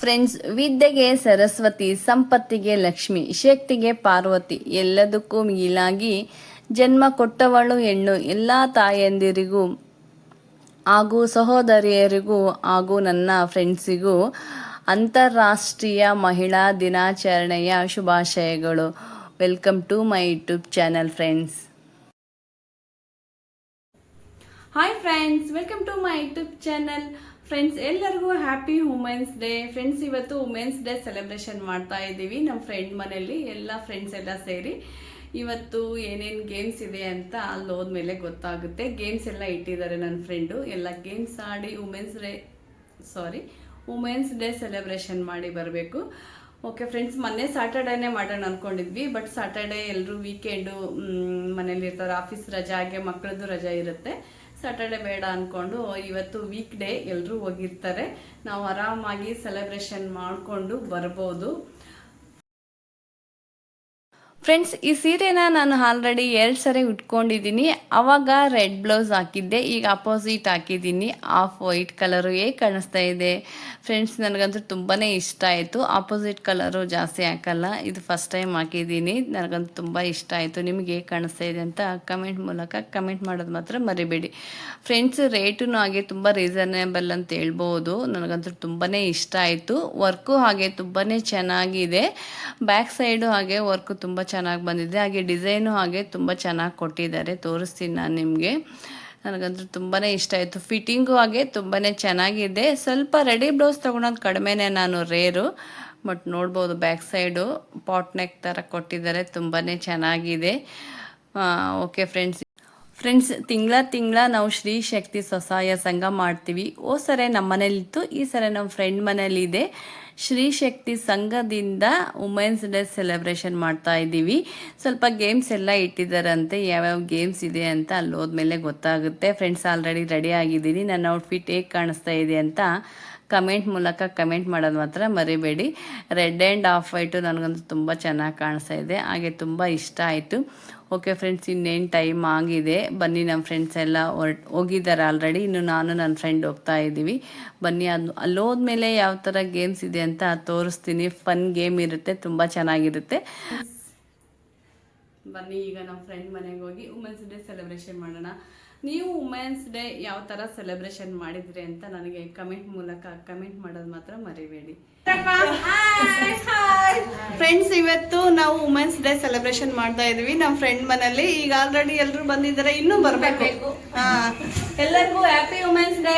Friends, ವಿದ್ಯೆಗೆ ಸರಸ್ವತಿ, ಸಂಪತ್ತಿಗೆ ಲಕ್ಷ್ಮಿ, ಶಕ್ತಿಗೆ ಪಾರ್ವತಿ, ಎಲ್ಲದಕ್ಕೂ ಮಿಗಿಲಾಗಿ ಜನ್ಮ ಕೊಟ್ಟವಳು ಹೆಣ್ಣು. ಎಲ್ಲ ತಾಯಂದಿರಿಗೂ ಹಾಗೂ ಸಹೋದರಿಯರಿಗೂ ಹಾಗೂ ನನ್ನ ಫ್ರೆಂಡ್ಸಿಗೂ ಅಂತಾರಾಷ್ಟ್ರೀಯ ಮಹಿಳಾ ದಿನಾಚರಣೆಯ ಶುಭಾಶಯಗಳು. Welcome to my YouTube channel friends. Hi friends, welcome to my YouTube channel friends. ಎಲ್ಲರಿಗೂ ಹ್ಯಾಪಿ ವುಮೆನ್ಸ್ ಡೇ ಫ್ರೆಂಡ್ಸ್. ಇವತ್ತು ವುಮೆನ್ಸ್ ಡೇ ಸೆಲೆಬ್ರೇಷನ್ ಮಾಡ್ತಾ ಇದ್ದೀವಿ ನಮ್ಮ ಫ್ರೆಂಡ್ ಮನೆಯಲ್ಲಿ. ಎಲ್ಲ ಫ್ರೆಂಡ್ಸ್ ಎಲ್ಲ ಸೇರಿ ಇವತ್ತು ಏನೇನು ಗೇಮ್ಸ್ ಇದೆ ಅಂತ ಅಲ್ಲಿ ಹೋದ್ಮೇಲೆ ಗೊತ್ತಾಗುತ್ತೆ. ಗೇಮ್ಸ್ ಎಲ್ಲ ಇಟ್ಟಿದ್ದಾರೆ ನನ್ನ ಫ್ರೆಂಡು. ಎಲ್ಲ ಗೇಮ್ಸ್ ಆಡಿ ವುಮೆನ್ಸ್ ಡೇ ಸೆಲೆಬ್ರೇಷನ್ ಮಾಡಿ ಬರಬೇಕು. ಓಕೆ ಫ್ರೆಂಡ್ಸ್, ಮೊನ್ನೆ ಸ್ಯಾಟರ್ಡೇನೇ ಮಾಡೋಣ ಅಂದ್ಕೊಂಡಿದ್ವಿ. ಬಟ್ ಸ್ಯಾಟರ್ಡೇ ಎಲ್ಲರೂ ವೀಕೆಂಡು ಮನೇಲಿ ಇರ್ತಾರೆ, ಆಫೀಸ್ ರಜೆ ಹಾಗೆ ಮಕ್ಕಳದ್ದು ರಜೆ ಇರುತ್ತೆ. ಸ್ಯಾಟರ್ಡೆ ಬೇಡ ಅಂದ್ಕೊಂಡು ಇವತ್ತು ವೀಕ್ ಡೇ ಎಲ್ಲರೂ ಹೋಗಿರ್ತಾರೆ. ನಾವು ಆರಾಮಾಗಿ ಸೆಲೆಬ್ರೇಷನ್ ಮಾಡಿಕೊಂಡು ಬರ್ಬೋದು. ಫ್ರೆಂಡ್ಸ್, ಈ ಸೀರೆನ ನಾನು ಆಲ್ರೆಡಿ 2 ಸರಿ ಉಟ್ಕೊಂಡಿದ್ದೀನಿ. ಆವಾಗ ರೆಡ್ ಬ್ಲೌಸ್ ಹಾಕಿದ್ದೆ, ಈಗ ಅಪೋಸಿಟ್ ಹಾಕಿದ್ದೀನಿ. ಆಫ್ ವೈಟ್ ಕಲರು ಹೇಗೆ ಕಾಣಿಸ್ತಾ ಇದೆ ಫ್ರೆಂಡ್ಸ್? ನನಗಂತೂ ತುಂಬಾ ಇಷ್ಟ ಆಯಿತು. ಆಪೋಸಿಟ್ ಕಲರು ಜಾಸ್ತಿ ಹಾಕಲ್ಲ, ಇದು ಫಸ್ಟ್ ಟೈಮ್ ಹಾಕಿದ್ದೀನಿ. ನನಗಂತೂ ತುಂಬ ಇಷ್ಟ ಆಯಿತು. ನಿಮಗೆ ಹೇಗೆ ಕಾಣಿಸ್ತಾ ಇದೆ ಅಂತ ಕಮೆಂಟ್ ಮೂಲಕ ಕಮೆಂಟ್ ಮಾಡೋದು ಮಾತ್ರ ಮರಿಬೇಡಿ ಫ್ರೆಂಡ್ಸ್. ರೇಟೂ ಹಾಗೆ ತುಂಬ ರೀಸನೇಬಲ್ ಅಂತ ಹೇಳ್ಬೋದು. ನನಗಂತೂ ತುಂಬಾ ಇಷ್ಟ ಆಯಿತು. ವರ್ಕು ಹಾಗೆ ತುಂಬಾ ಚೆನ್ನಾಗಿದೆ. ಬ್ಯಾಕ್ ಸೈಡು ಹಾಗೆ ವರ್ಕು ತುಂಬ ಚೆನ್ನಾಗಿ ಬಂದಿದೆ. ಹಾಗೆ ಡಿಸೈನು ಹಾಗೆ ತುಂಬ ಚೆನ್ನಾಗಿ ಕೊಟ್ಟಿದ್ದಾರೆ. ತೋರಿಸ್ತೀನಿ ನಾನು ನಿಮಗೆ. ನನಗಂತೂ ತುಂಬಾ ಇಷ್ಟ ಆಯಿತು. ಫಿಟ್ಟಿಂಗು ಹಾಗೆ ತುಂಬಾ ಚೆನ್ನಾಗಿದೆ. ಸ್ವಲ್ಪ ರೆಡಿ ಬ್ಲೌಸ್ ತೊಗೊಳೋದು ಕಡಿಮೆನೇ, ನಾನು ರೇರು. ಬಟ್ ನೋಡ್ಬೋದು ಬ್ಯಾಕ್ ಸೈಡು ಪಾಟ್ ನೆಕ್ ಥರ ಕೊಟ್ಟಿದ್ದಾರೆ, ತುಂಬಾ ಚೆನ್ನಾಗಿದೆ. ಓಕೆ ಫ್ರೆಂಡ್ಸ್, ತಿಂಗಳ ನಾವು ಶ್ರೀ ಶಕ್ತಿ ಸ್ವಸಹಾಯ ಸಂಘ ಮಾಡ್ತೀವಿ. ಸರಿ ನಮ್ಮ ಮನೇಲಿತ್ತು, ಈ ಸರಿ ನಮ್ಮ ಫ್ರೆಂಡ್ ಮನೇಲಿದೆ. ಶ್ರೀ ಶಕ್ತಿ ಸಂಘದಿಂದ ವುಮೆನ್ಸ್ ಡೇ ಸೆಲೆಬ್ರೇಷನ್ ಮಾಡ್ತಾ ಇದ್ದೀವಿ. ಸ್ವಲ್ಪ ಗೇಮ್ಸ್ ಎಲ್ಲ ಇಟ್ಟಿದ್ದಾರಂತೆ. ಯಾವ್ಯಾವ ಗೇಮ್ಸ್ ಇದೆ ಅಂತ ಅಲ್ಲಿ ಹೋದ್ಮೇಲೆ ಗೊತ್ತಾಗುತ್ತೆ. ಫ್ರೆಂಡ್ಸ್, ಆಲ್ರೆಡಿ ರೆಡಿ ಆಗಿದ್ದೀನಿ. ನನ್ನ ಔಟ್ಫಿಟ್ ಹೇಗೆ ಕಾಣಿಸ್ತಾ ಇದೆ ಅಂತ ಕಮೆಂಟ್ ಮೂಲಕ ಕಮೆಂಟ್ ಮಾಡೋದು ಮಾತ್ರ ಮರಿಬೇಡಿ. ರೆಡ್ ಆ್ಯಂಡ್ ಆಫ್ ವೈಟು ನನಗಂತೂ ತುಂಬ ಚೆನ್ನಾಗಿ ಕಾಣಿಸ್ತಾ ಇದೆ. ಹಾಗೆ ತುಂಬ ಇಷ್ಟ ಆಯಿತು. ಓಕೆ ಫ್ರೆಂಡ್ಸ್, ಇನ್ನೇನು ಟೈಮ್ ಆಗಿದೆ. ಬನ್ನಿ, ನಮ್ಮ ಫ್ರೆಂಡ್ಸ್ ಎಲ್ಲ ಹೋಗಿದ್ದಾರೆ ಆಲ್ರೆಡಿ. ಇನ್ನು ನಾನು ನನ್ನ ಫ್ರೆಂಡ್ ಹೋಗ್ತಾ ಇದ್ದೀವಿ. ಬನ್ನಿ, ಅಲ್ಲೋದ್ಮೇಲೆ ಯಾವ ಥರ ಗೇಮ್ಸ್ ಇದೆ ಅಂತ ತೋರಿಸ್ತೀನಿ. ಫನ್ ಗೇಮ್ ಇರುತ್ತೆ, ತುಂಬ ಚೆನ್ನಾಗಿರುತ್ತೆ. ಬನ್ನಿ, ಈಗ ನಮ್ಮ ಫ್ರೆಂಡ್ ಮನೆಗೆ ಹೋಗಿ ವುಮೆನ್ಸ್ ಡೇ ಸೆಲೆಬ್ರೇಷನ್ ಮಾಡೋಣ. ನೀವು ವುಮೆನ್ಸ್ ಡೇ ಯಾವ ಥರ ಸೆಲೆಬ್ರೇಷನ್ ಮಾಡಿದ್ರಿ ಅಂತ ನನಗೆ ಕಮೆಂಟ್ ಮೂಲಕ ಕಮೆಂಟ್ ಮಾಡೋದು ಮಾತ್ರ ಮರಿಬೇಡಿ ಫ್ರೆಂಡ್ಸ್. ಇವತ್ತು ನಾವು ವುಮೆನ್ಸ್ ಡೇ ಸೆಲೆಬ್ರೇಷನ್ ಮಾಡ್ತಾ ಇದೀವಿ ನಮ್ಮ ಫ್ರೆಂಡ್ ಮನೇಲಿ. ಈಗ ಆಲ್ರೆಡಿ ಎಲ್ಲರೂ ಬಂದಿದ್ದಾರೆ, ಇನ್ನೂ ಬರಬೇಕು. ಎಲ್ಲರಿಗೂ ಹ್ಯಾಪಿ ವುಮೆನ್ಸ್ ಡೇ.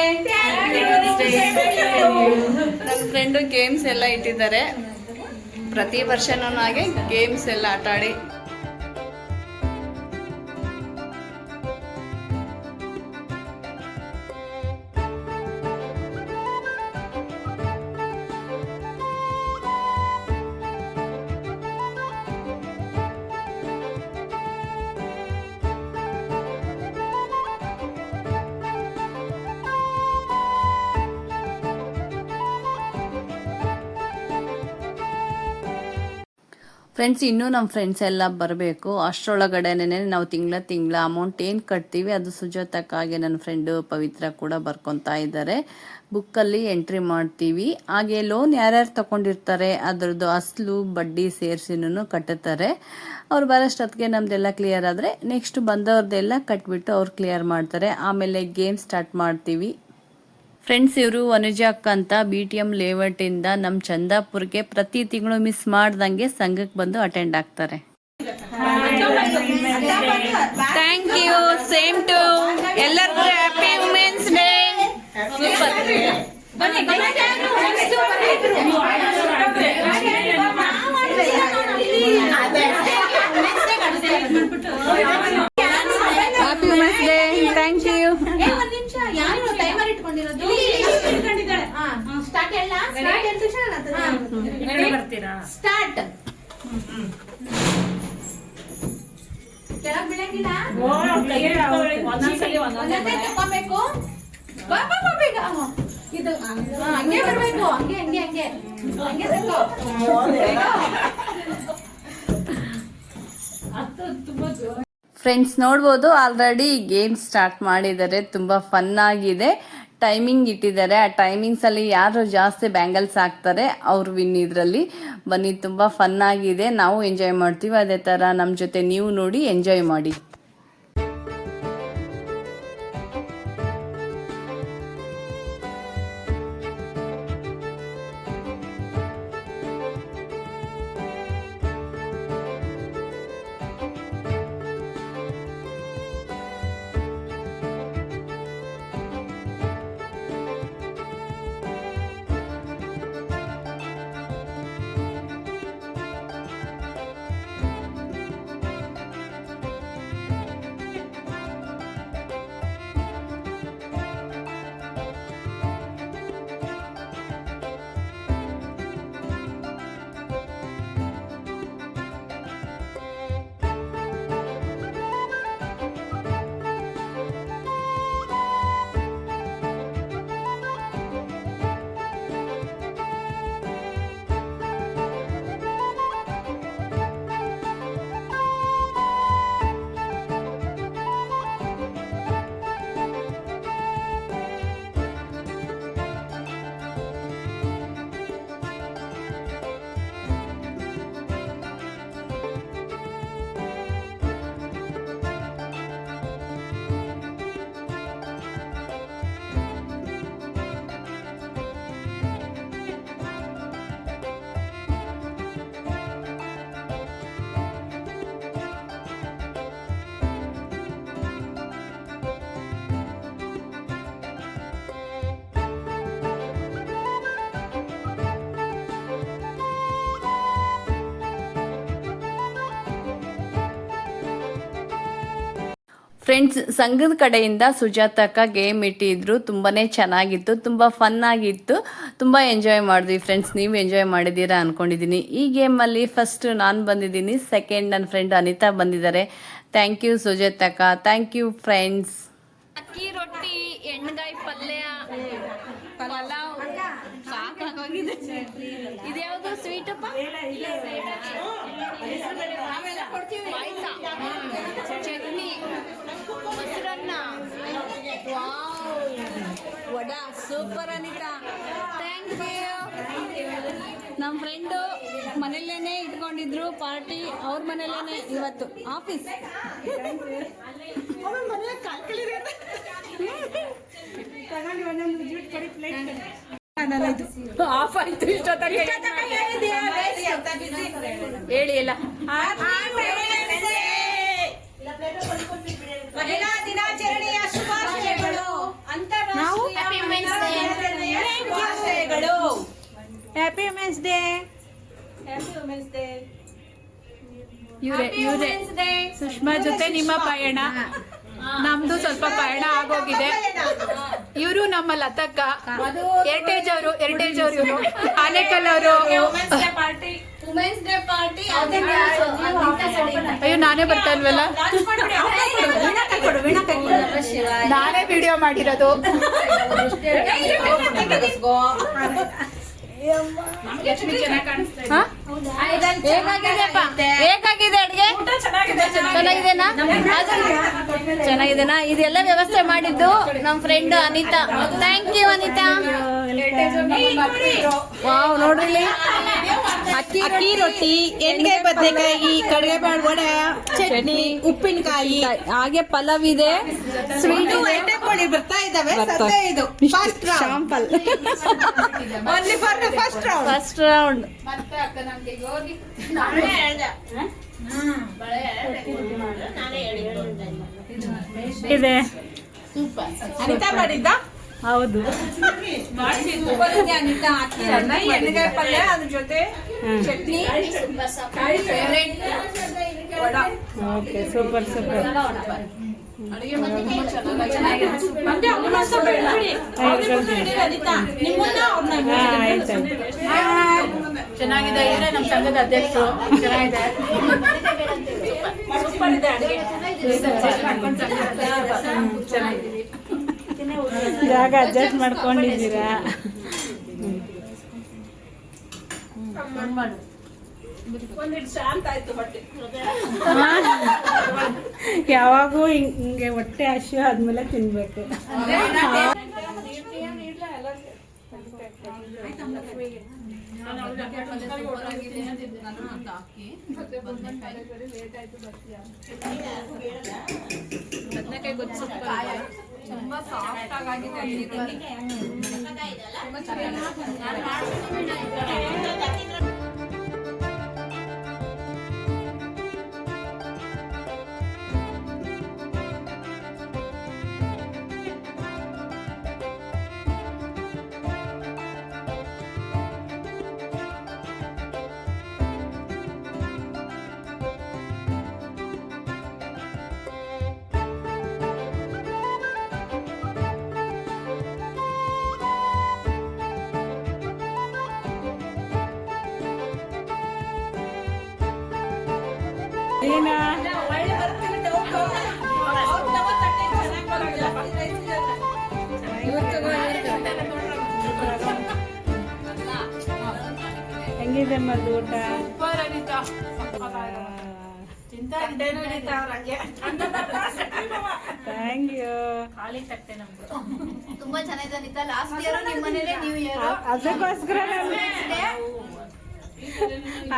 ನನ್ನ ಫ್ರೆಂಡು ಗೇಮ್ಸ್ ಎಲ್ಲ ಇಟ್ಟಿದ್ದಾರೆ. ಪ್ರತಿ ವರ್ಷನೂ ಹಾಗೆ ಗೇಮ್ಸ್ ಎಲ್ಲ ಆಟ ಆಡಿ ಫ್ರೆಂಡ್ಸ್. ಇನ್ನೂ ನಮ್ಮ ಫ್ರೆಂಡ್ಸ್ ಎಲ್ಲ ಬರಬೇಕು. ಅಷ್ಟರೊಳಗಡೆನೇ ನಾವು ತಿಂಗಳ ಅಮೌಂಟ್ ಏನು ಕಟ್ತೀವಿ ಅದು ಸುಜಾತಕ್ಕಾಗಿ ನನ್ನ ಫ್ರೆಂಡು ಪವಿತ್ರ ಕೂಡ ಬರ್ಕೊತಾ ಇದ್ದಾರೆ. ಬುಕ್ಕಲ್ಲಿ ಎಂಟ್ರಿ ಮಾಡ್ತೀವಿ. ಹಾಗೆ ಲೋನ್ ಯಾರ್ಯಾರು ತಗೊಂಡಿರ್ತಾರೆ ಅದರದ್ದು ಅಸಲು ಬಡ್ಡಿ ಸೇರಿಸಿನೂ ಕಟ್ಟುತ್ತಾರೆ. ಅವ್ರು ಬರೋಷ್ಟೊತ್ತಿಗೆ ನಮ್ಮದೆಲ್ಲ ಕ್ಲಿಯರ್ ಆದರೆ ನೆಕ್ಸ್ಟ್ ಬಂದವ್ರದ್ದೆಲ್ಲ ಕಟ್ಬಿಟ್ಟು ಅವ್ರು ಕ್ಲಿಯರ್ ಮಾಡ್ತಾರೆ. ಆಮೇಲೆ ಗೇಮ್ ಸ್ಟಾರ್ಟ್ ಮಾಡ್ತೀವಿ. ಫ್ರೆಂಡ್ಸ್, ಇವರು ಅನುಜ ಅಕ್ಕ ಅಂತ BTM ಲೇಔಟಿಂದ ನಮ್ಮ ಚಂದಾಪುರ್ಗೆ ಪ್ರತಿ ತಿಂಗಳು ಮಿಸ್ ಮಾಡ್ದಂಗೆ ಸಂಘಕ್ಕೆ ಬಂದು ಅಟೆಂಡ್ ಆಗ್ತಾರೆ. Thank you. ಸೇಮ್ ಟು ಎಲ್ಲರಿಗೂ happy women's day. Happy women's day. Thank you. Start. ಇದು ಹಂಗೆ ಬರಬೇಕು, ಹಂಗೆ ಫ್ರೆಂಡ್ಸ್ ನೋಡ್ಬೋದು ಆಲ್ರೆಡಿ ಗೇಮ್ ಸ್ಟಾರ್ಟ್ ಮಾಡಿದ್ದಾರೆ. ತುಂಬ ಫನ್ ಆಗಿದೆ. ಟೈಮಿಂಗ್ ಇಟ್ಟಿದ್ದಾರೆ. ಆ ಟೈಮಿಂಗ್ಸಲ್ಲಿ ಯಾರು ಜಾಸ್ತಿ ಬ್ಯಾಂಗಲ್ಸ್ ಹಾಕ್ತಾರೆ ಅವ್ರು ವಿನ್. ಇದರಲ್ಲಿ ಬನ್ನಿ, ತುಂಬ ಫನ್ ಆಗಿದೆ, ನಾವು ಎಂಜಾಯ್ ಮಾಡ್ತೀವಿ. ಅದೇ ಥರ ನಮ್ಮ ಜೊತೆ ನೀವು ನೋಡಿ ಎಂಜಾಯ್ ಮಾಡಿ. ಫ್ರೆಂಡ್ಸ್, ಸಂಘದ ಕಡೆಯಿಂದ ಸುಜಾತಕ್ಕ ಗೇಮ್ ಇಟ್ಟಿದ್ರು. ತುಂಬಾ ಚೆನ್ನಾಗಿತ್ತು, ತುಂಬ ಫನ್ ಆಗಿತ್ತು, ತುಂಬ ಎಂಜಾಯ್ ಮಾಡಿದ್ವಿ ಫ್ರೆಂಡ್ಸ್. ನೀವು ಎಂಜಾಯ್ ಮಾಡಿದ್ದೀರಾ ಅಂದ್ಕೊಂಡಿದ್ದೀನಿ. ಈ ಗೇಮಲ್ಲಿ ಫಸ್ಟ್ ನಾನು ಬಂದಿದ್ದೀನಿ, ಸೆಕೆಂಡ್ ನನ್ನ ಫ್ರೆಂಡ್ ಅನಿತಾ ಬಂದಿದ್ದಾರೆ. ಥ್ಯಾಂಕ್ ಯು ಸುಜಾತಕ್ಕ, ಥ್ಯಾಂಕ್ ಯು ಫ್ರೆಂಡ್ಸ್. ಅಕ್ಕಿ ರೊಟ್ಟಿ, ಎಣ್ಣೆಗಾಯಿ ಪಲ್ಯ, ಪಲಾವ್ ಸಾಕಾಗೋಗಿದೆ. ಇದ್ಯಾವುದು ಸ್ವೀಟಪ್ಪ? ಚಟ್ನಿ, ಮೊಸರನ್ನ, vada, super Anita, thank you. ನಮ್ಮ ಫ್ರೆಂಡು ಮನೆಯಲ್ಲೇ ಇಟ್ಕೊಂಡಿದ್ರು ಪಾರ್ಟಿ, ಅವ್ರ ಮನೆಯಲ್ಲೇ ಇವತ್ತು ಆಫೀಸ್. ಆಫ್ ಆಯ್ತು ಹೇಳಿ ಎಲ್ಲ. ಮಹಿಳಾ ದಿನಾಚರಣೆಯ ಶುಭಾಶಯಗಳು. Happy women's day. ಇವರೇ ಸುಷ್ಮಾ ಜೊತೆ ನಿಮ್ಮ ಪಯಣ, ನಮ್ದು ಸ್ವಲ್ಪ ಪಯಣ ಆಗೋಗಿದೆ. ಇವರು ನಮ್ಮ ಲತಕ್ಕ, ಹೆರಿಟೇಜ್ ಅವರು ಇವರು ಆನೇಕಲ್ ಅವರು. ಅಯ್ಯೋ, ನಾನೇ ಬರ್ತಾ ಇಲ್ವಲ್ಲ, ನಾನೇ ವಿಡಿಯೋ ಮಾಡಿರೋದು. ಹೇಗಾಗಿದೆ ಅಡ್ಗೆ? ಚೆನ್ನಾಗಿದೆನಾ? ಚೆನ್ನಾಗಿದೆನಾ? ಇದೆಲ್ಲ ವ್ಯವಸ್ಥೆ ಮಾಡಿದ್ದು ನಮ್ಮ friend Anita. Thank you Anita. Wow, ನೋಡ್ರಿ, ಅಕ್ಕಿ ರೊಟ್ಟಿ, ಎಣ್ಣೆಗಾಯಿ ಬದನೆಕಾಯಿ, ಕಡಲೆಬೇಳೆ ವಡೆ, ಚಟ್ನಿ, ಉಪ್ಪಿನಕಾಯಿ, ಹಾಗೆ ಪಲಾವ್ ಇದೆ, ಸ್ವೀಟ್ ಐಟಮ್ಗಳು ಬರ್ತಾ ಇದಾವೆ. ಇದು first sample, only for the first round. ಇದೆ ಅನಿತಾ ಮಾಡಿದ್ದ? ಹೌದು. ಅನಿತಾ ಅಕ್ಕಿ ಎಣ್ಣೆಗಾಯಿ ಪಲ್ಯ, ಅದ್ರ ಜೊತೆ ಚಟ್ನಿ, ಓಕೆ, ಸೂಪರ್ ಸೂಪರ್. ಚೆನ್ನಾಗಿದೆ. ಇವರೇ ನಮ್ಮ ಸಂಘದ ಅಧ್ಯಕ್ಷರು. ಚೆನ್ನಾಗಿದೆ, ಸೂಪರ್ ಇದೆ ಅಡುಗೆ. ಚೆನ್ನಾಗಿದೆ, ಜಾಗ ಅಡ್ಜಸ್ಟ್ ಮಾಡ್ಕೊಂಡಿದ್ದೀರಾ? ಯಾವಾಗೂ ಹಿಂಗೆ ಹೊಟ್ಟೆ ಹಸಿವು ಆದ್ಮೇಲೆ ತಿನ್ಬೇಕು. ಬದನೆಕಾಯಿ ಗೊತ್ತು ಸೂಪರ್ ತುಂಬಾ ಸಾಫ್ಟ್ ಆಗಿದೆ. ಹೆಂಗಿದೆ ಮದ್ದು ಊಟ? ಸೂಪರ್ ಅನಿತಾ. Thank you. ಖಾಲಿ ತಟ್ಟೆ ನಮ್ದು. ತುಂಬಾ ಚೆನ್ನಾಗಿದೆ ಅನಿತಾ. ಲಾಸ್ಟ್ ಇಯರ್ ನಿಮ್ಮ ಮನೇಲೆ ನ್ಯೂ ಇಯರ್. ಅದಕ್ಕೋಸ್ಕರ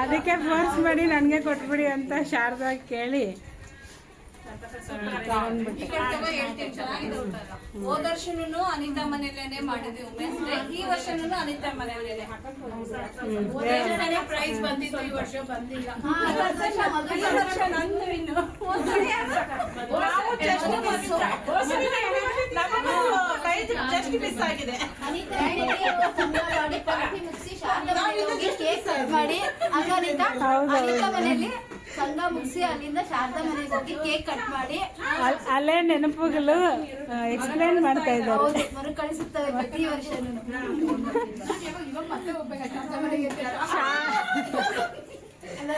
ಅದಕ್ಕೆ ಫೋರ್ಸ್ ಮಾಡಿ ನನಗೆ ಕೊಟ್ಬಿಡಿ ಅಂತ ಶಾರದಾ ಕೇಳಿ ತಗೊಂಡ್ಬಿಟ್ಟೆ. ಹೋದ ವರ್ಷನೂ ಅನಿತಾ ಮನೇಲೇನೆ ಮಾಡಿದ್ವಿ ವುಮೆನ್ಸ್ ಡೇ, ಈ ವರ್ಷನೂ ಅನಿತಾ ಮನೇಲೇನೆ. ಪ್ರೈಸ್ ಬಂದಿತ್ತು, ಈ ವರ್ಷ ಬಂದಿಲ್ಲ. ನಂದು ಇನ್ನು ಮಾಡಿ ಅನಿತಾ ಮನೆಯಲ್ಲಿ ಸಂಘ ಮುಗಿಸಿ ಅಲ್ಲಿಂದ ಶಾರದಾ ಮನೆಗೆ ಹೋಗಿ ಕೇಕ್ ಕಟ್ ಮಾಡಿ ಅಲ್ಲೇ ನೆನಪುಗಳು ಎಕ್ಸ್ಪ್ಲೇನ್ ಮಾಡ್ತಾ ಇದ್ದಾರೆ. ಹೌದು, ಮರುಕಳಿಸುತ್ತವೆ ಪ್ರತಿ ವರ್ಷ. ಎಲ್ಲ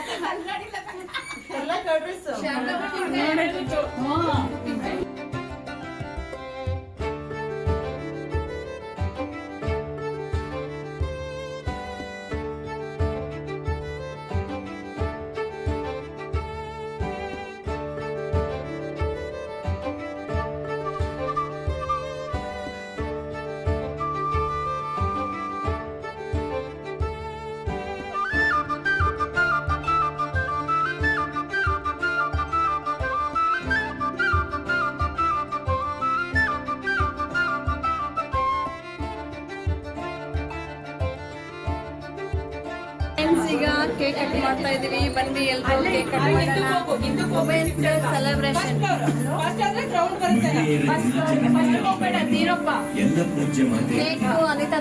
ಈಗ ಕೇಕ್ ಕಟ್ ಮಾಡ್ತಾ ಇದೀವಿ. ಬನ್ನಿ ಎಲ್ಲರೂ ಕೇಕ್ ಕಟ್ ಮಾಡೋಣ. Women's day celebration. Cake Anita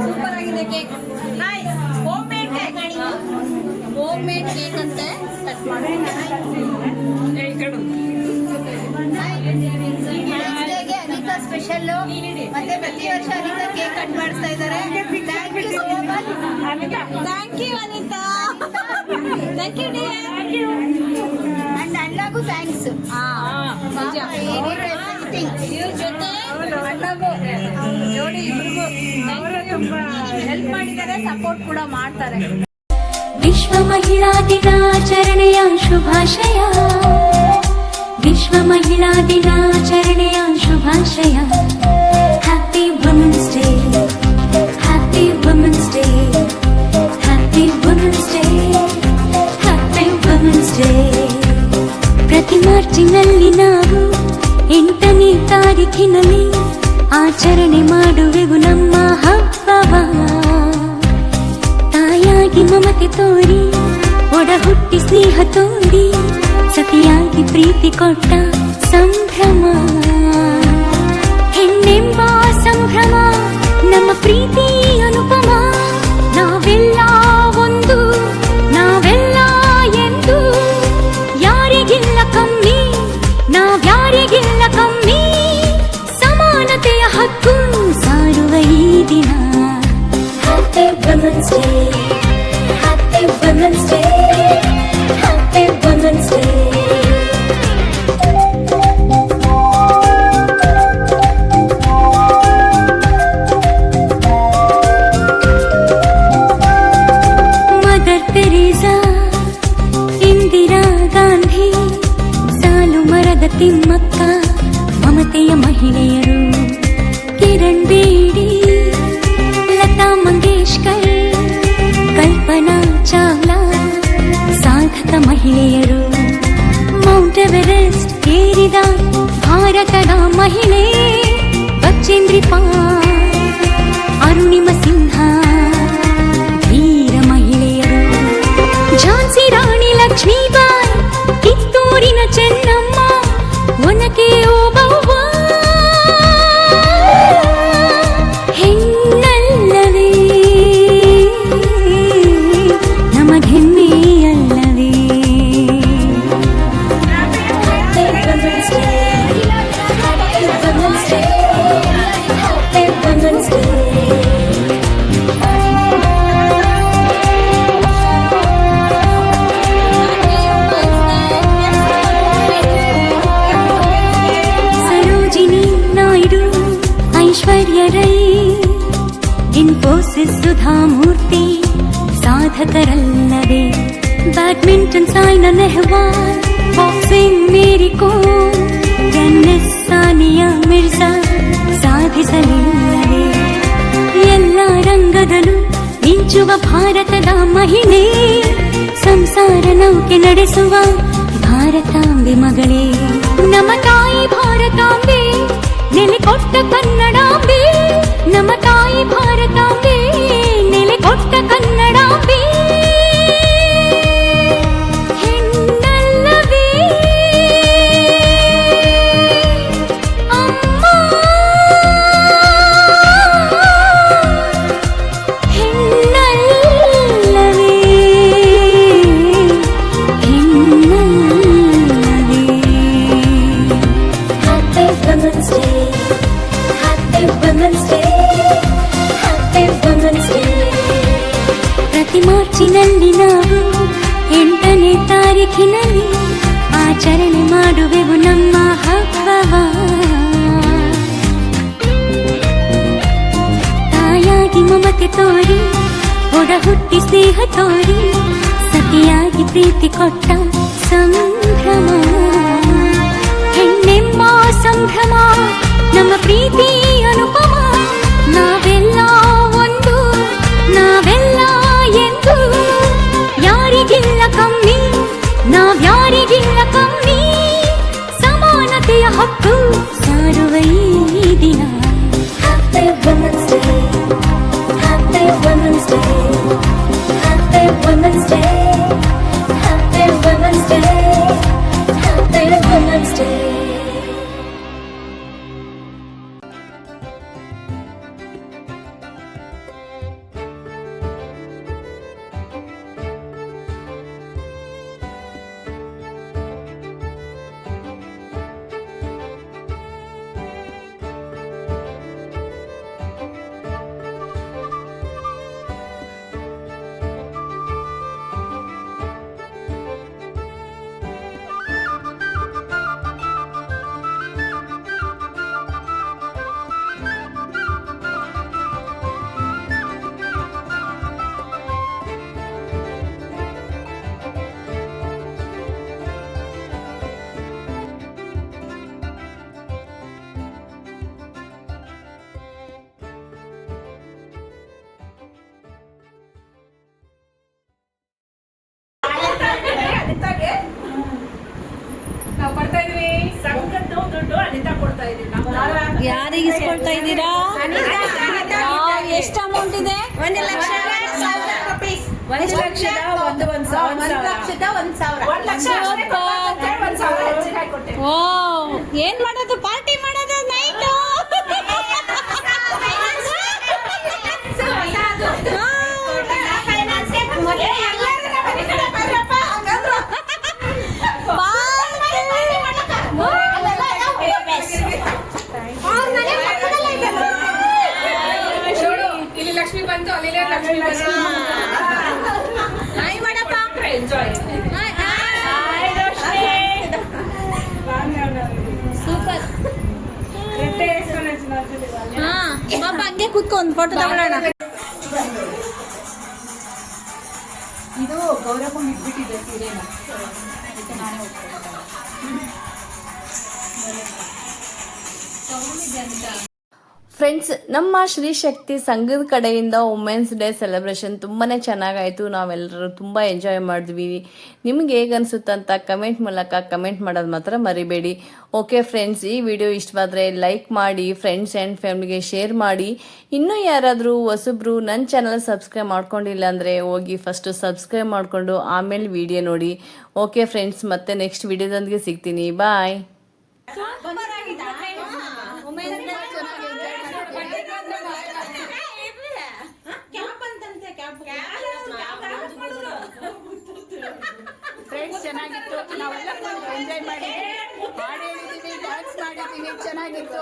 super ಆಗಿದೆ ಕೇಕ್. ಹೋಮ್ ಮೇಡ್ ಕೇಕ್ ಅಂತೆ. ಕಟ್ ಮಾಡಿ ಅನಿತಾ ಸ್ಪೆಷಲ್. ಮತ್ತೆ ಪ್ರತಿ ವರ್ಷ ಅನಿತಾ ಕೇಕ್ ಕಟ್ ಮಾಡಿಸ್ತಾ ಇದ್ದಾರೆ. Thank you so much. Thank you Anita. Thank you and ಅಣ್ಣಗೂ ಥ್ಯಾಂಕ್ಸ್. ಇವ್ರ ಜೊತೆ ಅಣ್ಣಗೂ ಜೋಡಿ ಇಬ್ರಿಗೂ ಹೆಲ್ಪ್ ಮಾಡಿದ್ದಾರೆ, ಸಪೋರ್ಟ್ ಕೂಡ ಮಾಡ್ತಾರೆ. ವಿಶ್ವ ಮಹಿಳಾ ದಿನಾಚರಣೆಯ ಶುಭಾಶಯ. ವಿಶ್ವ ಮಹಿಳಾ ದಿನಾಚರಣೆಯ ಶುಭಾಶಯ. Happy women's day, happy women's day, happy women's day, happy women's day. ಪ್ರತಿ ಮಾರ್ಚಿನಲ್ಲಿ ನಾವು 8ನೇ ತಾರೀಖಿನಲ್ಲಿ ಆಚರಣೆ ಮಾಡುವೆವು ನಮ್ಮ ಹಬ್ಬವ. ತಾಯಾಗಿ ಮಮತೆ ತೋರಿ, ಒಡ ಹುಟ್ಟಿ ಸ್ನೇಹ ತೋರಿ, ಸತಿಯಾಗಿ ಪ್ರೀತಿ ಕೊಟ್ಟ ಸಂಭ್ರಮ. ಹೆಣ್ಣೆಂಬ ಸಂಭ್ರಮ, ನಮ್ಮ ಪ್ರೀತಿ ಅನುಪಮ. ನಾವೆಲ್ಲ ಒಂದು, ನಾವೆಲ್ಲ ಎಂದು, ಯಾರಿಗಿಲ್ಲ ಕಮ್ಮಿ, ನಾವ್ಯಾರಿಗಿಲ್ಲ ಕಮ್ಮಿ. ಸಮಾನತೆಯ ಹಕ್ಕು ಸಾರುವ ಈ ದಿನ. Happy women's day, happy women's day, happy women's day. Mother Teresa, Indira Gandhi, Saalumarada Thimmakka, ಮಮತೆಯ ಮಹಿಳೆಯರು. ಕಿರಣ್ ಬೇಡಿ, ಲತಾ ಮಂಗೇಶ್ಕರ್, ಕಲ್ಪನಾ ಚಾವ್ಲಾ ಸಾಧಕ ಮಹಿಳೆಯರು. ಮೌಂಟ್ ಎವರೆಸ್ಟ್ ಏರಿದ ಭಾರತದ ಮಹಿಳೆ ಬಚೇಂದ್ರಿ ಪಾಲ್, ಅರುಣಿಮ ಸಿಂಹ ಧೀರ ಮಹಿಳೆಯರು. ಝಾನ್ಸಿ ರಾಣಿ ಲಕ್ಷ್ಮೀಬಾಯಿ, ಕಿತ್ತೂರಿನ ಚೆನ್ನಮ್ಮ, ಒನಕೆ ಓಬವ್ವ. ಹೆಣ್ಣಲ್ಲವೇ ನಮಗೆಮ್ಮೆಯಲ್ಲವೇ? ಸರೋಜಿನಿ ನಾಯ್ಡು, ಐಶ್ವರ್ಯ ರೈ, ಇನ್ಫೋಸಿಸ್ ಸುಧಾಮೂರ್ತಿ ಸಾಧಕರಲ್ಲವೇ? ಬ್ಯಾಡ್ಮಿಂಟನ್ ಸೈನಾ ನೆಹ್ವಾಲ್, ಬಾಕ್ಸಿಂಗ್ ಮೇರಿ ಕೋಮ್, ಟೆನ್ನಿಸ್ ಸಾನಿಯಾ ಮಿರ್ಜಾ ಸಾಧಿಸಲಿಲ್ಲವೇ? ಎಲ್ಲ ರಂಗದಲ್ಲೂ ಮಿಂಚುವ ಭಾರತದ ಮಹಿಳೆ, ಸಂಸಾರ ನೌಕೆ ನಡೆಸುವ ಭಾರತಾಂಬೆ ಮಗಳೇ. ನಮ್ಮ ತಾಯಿ ಭಾರತಾಂಬೆ, ನೆಲೆಕೊಟ್ಟ ಕನ್ನಡಾಂಬೆ. ನಮ್ಮ ತಾಯಿ ಭಾರತಾಂಬೆ, ನೆಲೆಕೊಟ್ಟ ಕನ್ನಡಾಂಬೆ. ಹೆಣ್ಣಲ್ಲವೇ ಅಮ್ಮ? ಹೆಣ್ಣಲ್ಲವೇ? ಹೆಣ್ಣಲ್ಲವೇ? Happy Women's Day, Happy Women's Day, Happy Women's Day. ಪ್ರತಿ ಮಾರ್ಚಿನಲ್ಲಿ ನಾವು 8ನೇ ತಾರೀಖಿನಲ್ಲಿ ಆಚರಣೆ ಮಾಡುವೆವು ನಮ್ಮ ಹಬ್ಬವ. ತಾಯಾಗಿ ಮಮತೆ ತೋರಿ, ಒಡ ಹುಟ್ಟಿ ಸ್ನೇಹ ತೋರಿ, ಸತಿಯಾಗಿ ಪ್ರೀತಿ ಕೊಟ್ಟ ಸಂಭ್ರಮ. ಹೆಣ್ಣೆಂಬ ಸಂಭ್ರಮ, ನಮ್ಮ ಪ್ರೀತಿ ಅನುಪಮ. ನಾವೆಲ್ಲ ಒಂದು, ನಾವೆಲ್ಲ ಎಂದು, ಯಾರಿಗಿಲ್ಲ ಕಮ್ಮಿ, ನಾವ್ಯಾರಿಗಿಲ್ಲ ಕಮ್ಮಿ. ಸಮಾನತೆಯ ಹಕ್ಕು ಸಾರುವ ಈ ದಿನ. Happy Women's Day, Happy Women's Day, Happy Women's Day, Happy Women's Day, Happy Women's Day. ಯಾರಿಗೆ ಇಸ್ಕೊಳ್ತಾ ಇದ್ದೀರಾ? ಎಷ್ಟು ಅಮೌಂಟ್ ಇದೆ? 1 ಲಕ್ಷ 1 ಲಕ್ಷದ 1,000,000. ಓ, ಏನ್ ಮಾಡೋದು? ಪಾರ್ಟಿ ಮಾಡೋದು ನೈಟು? ಇಲ್ಲಿ ಲಕ್ಷ್ಮಿ ಬಂತು, ಅಲ್ಲಿ ಲಕ್ಷ್ಮಿ ಬಂತು. ಸೂಪರ್. ಪಾಪ ಹಂಗೆ ಕೂತ್ಕೊಂಡು ಫೋಟೋ ತಗೊಳ್ಳೋಣ. ಇದು ಗೌರವ ಇಟ್ಬಿಟ್ಟಿದೆ ಸೀರೆನ, ಅದಕ್ಕೆ ನಾನೇ ಹೋಗ್ತೀನಿ. ಫ್ರೆಂಡ್ಸ್, ನಮ್ಮ ಶ್ರೀ ಶಕ್ತಿ ಸಂಘದ ಕಡೆಯಿಂದ ವುಮೆನ್ಸ್ ಡೇ ಸೆಲೆಬ್ರೇಷನ್ ತುಂಬಾ ಚೆನ್ನಾಗಾಯಿತು. ನಾವೆಲ್ಲರೂ ತುಂಬ ಎಂಜಾಯ್ ಮಾಡಿದ್ವಿ. ನಿಮ್ಗೆ ಹೇಗೆ ಅನಿಸುತ್ತಂತ ಕಮೆಂಟ್ ಮೂಲಕ ಕಮೆಂಟ್ ಮಾಡೋದು ಮಾತ್ರ ಮರಿಬೇಡಿ. ಓಕೆ ಫ್ರೆಂಡ್ಸ್, ಈ ವಿಡಿಯೋ ಇಷ್ಟವಾದರೆ ಲೈಕ್ ಮಾಡಿ, ಫ್ರೆಂಡ್ಸ್ ಆ್ಯಂಡ್ ಫ್ಯಾಮಿಲಿಗೆ ಶೇರ್ ಮಾಡಿ. ಇನ್ನೂ ಯಾರಾದರೂ ಹೊಸಬ್ರು ನನ್ನ ಚಾನಲ್ ಸಬ್ಸ್ಕ್ರೈಬ್ ಮಾಡ್ಕೊಂಡಿಲ್ಲ ಅಂದರೆ ಹೋಗಿ ಫಸ್ಟು ಸಬ್ಸ್ಕ್ರೈಬ್ ಮಾಡಿಕೊಂಡು ಆಮೇಲೆ ವಿಡಿಯೋ ನೋಡಿ. ಓಕೆ ಫ್ರೆಂಡ್ಸ್, ಮತ್ತೆ ನೆಕ್ಸ್ಟ್ ವಿಡಿಯೋದೊಂದಿಗೆ ಸಿಗ್ತೀನಿ. ಬಾಯ್. ಫ್ರೆಂಡ್ಸ್ ಚೆನ್ನಾಗಿತ್ತು. ನಾವೆಲ್ಲ ಎಂಜಾಯ್ ಮಾಡಿದ್ವಿ, ಹಾಡು ಹೇಳಿದೀವಿ, ಡ್ಯಾನ್ಸ್ ಮಾಡಿದೀವಿ, ಚೆನ್ನಾಗಿತ್ತು.